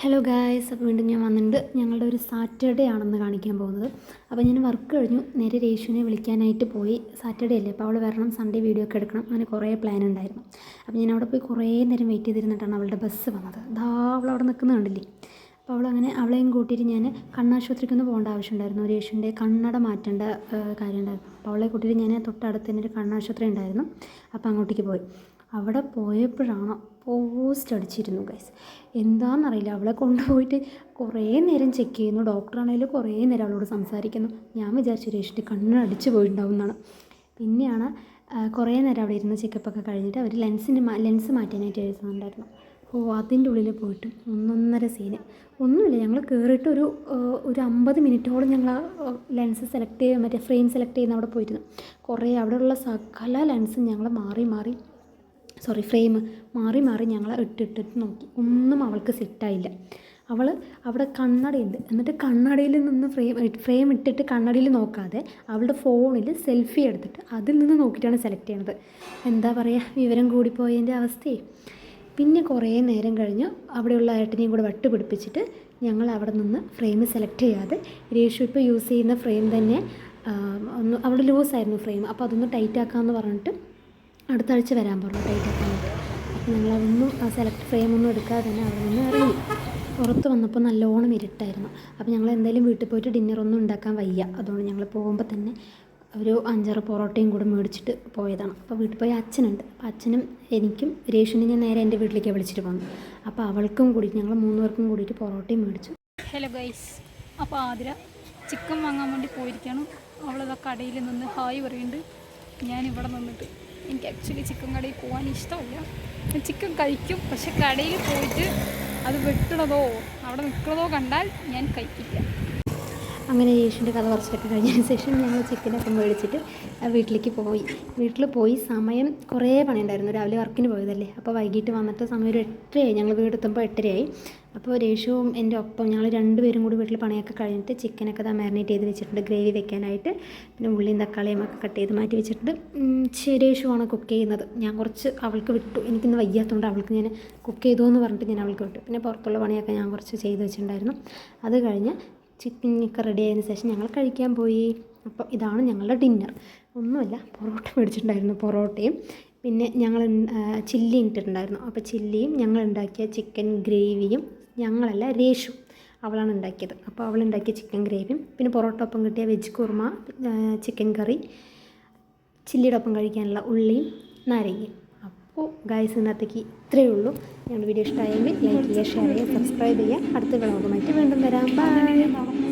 Hello guys, അപ്പോൾ വീണ്ടും ഞാൻ വന്നിട്ടുണ്ട്. ഞങ്ങളുടെ ഒരു സാറ്റർഡേ ആണെന്ന് കാണിക്കാൻ പോകുന്നത്. അപ്പോൾ ഞാൻ വർക്ക് കഴിഞ്ഞു നേരെ രേഷുവിനെ വിളിക്കാനായിട്ട് പോയി. സാറ്റർഡേ അല്ലേ, അപ്പോൾ അവൾ വരണം, സൺഡേ വീഡിയോ ഒക്കെ എടുക്കണം, അങ്ങനെ കുറേ പ്ലാൻ ഉണ്ടായിരുന്നു. അപ്പോൾ ഞാൻ അവിടെ പോയി കുറേ നേരം വെയിറ്റ് ചെയ്തിരുന്നിട്ടാണ് അവളുടെ ബസ് വന്നത്. അതാ അവൾ അവിടെ നിൽക്കുന്നത് കണ്ടില്ലേ. അപ്പോൾ അവളെയും കൂട്ടിയിട്ട് ഞാൻ കണ്ണാശുപത്രിക്കൊന്ന് പോകേണ്ട ആവശ്യമുണ്ടായിരുന്നു. രേഷുവിൻ്റെ കണ്ണട മാറ്റേണ്ട കാര്യമുണ്ടായിരുന്നു. അപ്പോൾ അവളെ കൂട്ടിയിട്ട് ഞാൻ തൊട്ടടുത്ത് തന്നെ ഒരു കണ്ണാശുപത്രി ഉണ്ടായിരുന്നു. അപ്പോൾ അങ്ങോട്ടേക്ക് പോയി. അവിടെ പോയപ്പോഴാണ് പോസ്റ്റ് അടിച്ചിരുന്നു ഗൈസ്. എന്താണെന്നറിയില്ല, അവളെ കൊണ്ടുപോയിട്ട് കുറേ നേരം ചെക്ക് ചെയ്യുന്നു. ഡോക്ടറാണെങ്കിലും കുറേ നേരം അവളോട് സംസാരിക്കുന്നു. ഞാൻ വിചാരിച്ചു രേഷിൻ്റെ കണ്ണടിച്ച് പോയിട്ടുണ്ടാവും എന്നാണ്. പിന്നെയാണ് കുറേ നേരം അവിടെ ഇരുന്ന് ചെക്കപ്പൊക്കെ കഴിഞ്ഞിട്ട് അവർ ലെൻസ് മാറ്റാനായിട്ട് എഴുതുന്നുണ്ടായിരുന്നു. അതിൻ്റെ ഉള്ളിൽ പോയിട്ട് ഒന്നൊന്നര സീന് ഒന്നുമില്ല. ഞങ്ങൾ കയറിയിട്ട് ഒരു 50 മിനിറ്റോളം ഞങ്ങൾ ലെൻസ് സെലക്ട് ചെയ്യുക, മറ്റേ ഫ്രെയിം സെലക്ട് ചെയ്യുന്ന അവിടെ പോയിരുന്നു. കുറേ അവിടെയുള്ള സകല ലെൻസും ഞങ്ങൾ ഫ്രെയിം മാറി ഞങ്ങൾ ഇട്ടിട്ട് നോക്കി. ഒന്നും അവൾക്ക് സെറ്റായില്ല. അവൾ അവിടെ കണ്ണടയുണ്ട്, എന്നിട്ട് കണ്ണടയിൽ നിന്ന് ഫ്രെയിം ഇട്ടിട്ട് കണ്ണടയിൽ നോക്കാതെ അവളുടെ ഫോണിൽ സെൽഫി എടുത്തിട്ട് അതിൽ നിന്ന് നോക്കിയിട്ടാണ് സെലക്ട് ചെയ്യണത്. എന്താ പറയുക, വിവരം കൂടിപ്പോയതിൻ്റെ അവസ്ഥയെ. പിന്നെ കുറേ നേരം കഴിഞ്ഞ് അവിടെയുള്ള ഏട്ടനെയും കൂടെ വട്ട് പിടിപ്പിച്ചിട്ട് ഞങ്ങൾ അവിടെ നിന്ന് ഫ്രെയിം സെലക്ട് ചെയ്യാതെ രേഷു ഇപ്പോൾ യൂസ് ചെയ്യുന്ന ഫ്രെയിം തന്നെ അവിടെ ലൂസായിരുന്നു ഫ്രെയിം. അപ്പോൾ അതൊന്ന് ടൈറ്റ് ആക്കാമെന്ന് പറഞ്ഞിട്ട് അടുത്ത ആഴ്ച വരാൻ പറഞ്ഞു ടൈറ്റ് ആക്കാനായിട്ട്. അപ്പോൾ ഞങ്ങളതൊന്നും ഫ്രെയിമൊന്നും എടുക്കാതെ തന്നെ അവിടെ നിന്ന് ഇറങ്ങി. പുറത്ത് വന്നപ്പോൾ നല്ലോണം ഇരുട്ടായിരുന്നു. അപ്പോൾ ഞങ്ങൾ എന്തായാലും വീട്ടിൽ പോയിട്ട് ഡിന്നറൊന്നും ഉണ്ടാക്കാൻ വയ്യ. അതുകൊണ്ട് ഞങ്ങൾ പോകുമ്പോൾ തന്നെ ഒരു 5-6 പൊറോട്ടയും കൂടെ മേടിച്ചിട്ട് പോയതാണ്. അപ്പോൾ വീട്ടിൽ പോയി അച്ഛനുണ്ട്. അപ്പോൾ അച്ഛനും എനിക്കും രേഷുവിനെ ഞാൻ നേരെ എൻ്റെ വീട്ടിലേക്ക് വിളിച്ചിട്ട് പോന്നു. അപ്പോൾ അവൾക്കും കൂടിയിട്ട് ഞങ്ങൾ 3 പേർക്കും കൂടിയിട്ട് പൊറോട്ടയും മേടിച്ചു. ഹലോ ഗൈസ്, അപ്പോൾ ആതിര ചിക്കൻ വാങ്ങാൻ വേണ്ടി പോയിരിക്കുകയാണ്. അവളത് കടയിൽ നിന്ന് ഹായ് പറയുന്നുണ്ട്. ഞാനിവിടെ നിന്നിട്ട് എനിക്ക് ആക്ച്വലി ചിക്കൻ കടയിൽ പോകാൻ ഇഷ്ടമല്ല. ചിക്കൻ കഴിക്കും, പക്ഷെ കടയിൽ പോയിട്ട് അത് വെട്ടണതോ അവിടെ നിൽക്കണതോ കണ്ടാൽ ഞാൻ കഴിക്കില്ല. അങ്ങനെ യേശുവിൻ്റെ കഥ കുറച്ചൊക്കെ കഴിഞ്ഞതിന് ശേഷം ഞങ്ങൾ ചിക്കനൊക്കെ മേടിച്ചിട്ട് വീട്ടിൽ പോയി സമയം കുറേ പണിയുണ്ടായിരുന്നു. രാവിലെ വർക്കിന് പോയതല്ലേ, അപ്പോൾ വൈകിട്ട് വന്നിട്ട് സമയം ഒരു 8:30 ഞങ്ങൾ വീടെത്തുമ്പോൾ 8:30. അപ്പോൾ രേഷുവും എൻ്റെ ഒപ്പം ഞങ്ങൾ 2 പേരും കൂടി വീട്ടിൽ പണിയൊക്കെ കഴിഞ്ഞിട്ട് ചിക്കനൊക്കെ മാരിനേറ്റ് ചെയ്ത് വെച്ചിട്ടുണ്ട് ഗ്രേവി വെക്കാനായിട്ട്. പിന്നെ ഉള്ളിയും തക്കാളിയും ഒക്കെ കട്ട് ചെയ്ത് മാറ്റി വെച്ചിട്ടുണ്ട്. രേഷുവാണ് കുക്ക് ചെയ്യുന്നത്. ഞാൻ കുറച്ച് അവൾക്ക് വിട്ടു, എനിക്കിന്ന് വയ്യാത്തതുകൊണ്ട് അവൾക്ക് ഞാൻ കുക്ക് ചെയ്തു എന്ന് പറഞ്ഞിട്ട് ഞാൻ അവൾക്ക് വിട്ടു. പിന്നെ പുറത്തുള്ള പണിയൊക്കെ ഞാൻ കുറച്ച് ചെയ്ത് വെച്ചിട്ടുണ്ടായിരുന്നു. അത് കഴിഞ്ഞ് ചിക്കനൊക്കെ റെഡി ആയതിനു ശേഷം ഞങ്ങൾ കഴിക്കാൻ പോയി. അപ്പോൾ ഇതാണ് ഞങ്ങളുടെ ഡിന്നർ. ഒന്നുമില്ല, പൊറോട്ട മേടിച്ചിട്ടുണ്ടായിരുന്നു, പൊറോട്ടയും പിന്നെ ഞങ്ങൾ ചില്ലി ഇട്ടിട്ടുണ്ടായിരുന്നു. അപ്പോൾ ചില്ലിയും ഞങ്ങൾ ഉണ്ടാക്കിയ ചിക്കൻ ഗ്രേവിയും, ഞങ്ങളല്ല രേഷു അവളാണ് ഉണ്ടാക്കിയത്. അപ്പോൾ അവൾ ഉണ്ടാക്കിയ ചിക്കൻ ഗ്രേവിയും പിന്നെ പൊറോട്ട ഒപ്പം കിട്ടിയ വെജ് കുർമ, ചിക്കൻ കറി, ചില്ലിയുടെ ഒപ്പം കഴിക്കാനുള്ള ഉള്ളിയും നാരങ്ങയും. അപ്പോൾ ഗായ്സ്, ഇന്നത്തേക്ക് ഇത്രയേ ഉള്ളൂ. ഞങ്ങളുടെ വീഡിയോ ഇഷ്ടമായെങ്കിൽ ലൈക്ക് ചെയ്യുക, ഷെയർ ചെയ്യുക, സബ്സ്ക്രൈബ് ചെയ്യുക. അടുത്ത വ്ളോഗുമായിട്ട് വീണ്ടും വരാം. ബൈ.